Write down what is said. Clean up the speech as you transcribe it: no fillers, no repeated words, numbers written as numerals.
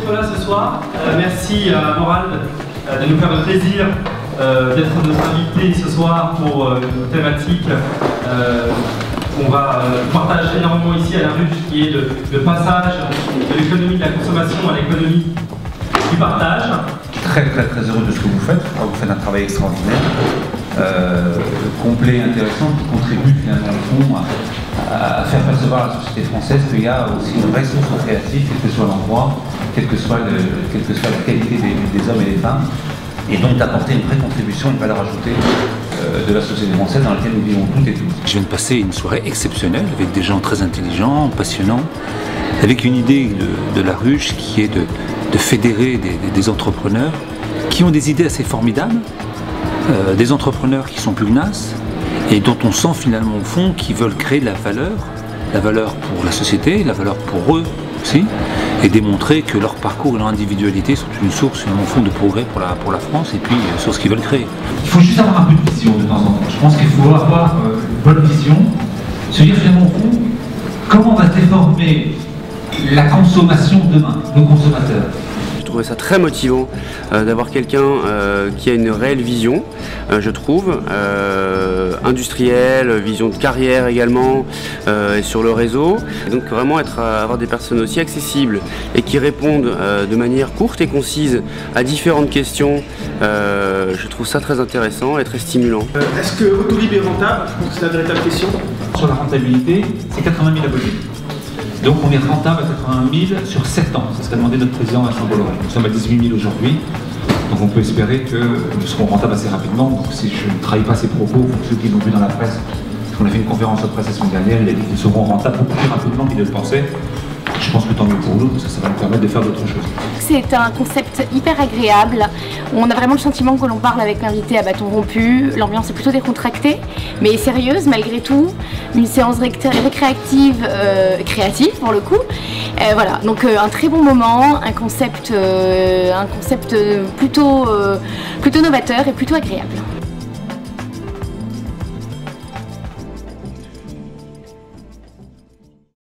d'être là ce soir. Merci à Moral de nous faire le plaisir d'être notre invité ce soir pour une thématique qu'on va partager énormément ici à la Ruche, qui est le passage de l'économie de la consommation à l'économie du partage. Très heureux de ce que vous faites. Vous faites un travail extraordinaire, complet, intéressant, qui contribue finalement au fond à faire percevoir à la société française qu'il y a aussi une vraie source créative, quel que soit l'endroit, quelle que soit la qualité des hommes et des femmes, et donc d'apporter une vraie contribution, une valeur ajoutée de la société française dans laquelle nous vivons toutes et tous. Je viens de passer une soirée exceptionnelle avec des gens très intelligents, passionnants, avec une idée de la Ruche qui est de fédérer des entrepreneurs qui ont des idées assez formidables, des entrepreneurs qui sont pugnaces et dont on sent finalement au fond qu'ils veulent créer de la valeur pour la société, la valeur pour eux aussi, et démontrer que leur parcours et leur individualité sont une source au fond de progrès pour la France et puis sur ce qu'ils veulent créer. Il faut juste avoir un peu de vision de temps en temps. Je pense qu'il faut avoir une bonne vision, se dire finalement au fond comment va se déformer la consommation demain, nos consommateurs. Je trouvais ça très motivant d'avoir quelqu'un qui a une réelle vision, je trouve, industrielle, vision de carrière également, et sur le réseau. Et donc vraiment avoir des personnes aussi accessibles et qui répondent de manière courte et concise à différentes questions, je trouve ça très intéressant et très stimulant. Est-ce que Autolib est rentable? Je pense que c'est la véritable question. Sur la rentabilité, c'est 80 000 abonnés. Donc on est rentable à 80 000 sur 7 ans, c'est ce qu'a demandé notre président Vincent Bolloré. Nous sommes à 18 000 aujourd'hui, donc on peut espérer que nous serons rentables assez rapidement. Donc si je ne trahis pas ces propos, pour ceux qui l'ont vu dans la presse, on a fait une conférence de presse la semaine dernière, il a dit qu'ils seront rentables beaucoup plus rapidement qu'ils ne le pensaient. Je pense que tant mieux pour nous, parce que ça va nous permettre de faire d'autres choses. C'est un concept hyper agréable. On a vraiment le sentiment que l'on parle avec l'invité à bâton rompu. L'ambiance est plutôt décontractée, mais sérieuse malgré tout. Une séance récréative, créative pour le coup. Voilà, donc un très bon moment, un concept plutôt novateur et plutôt agréable.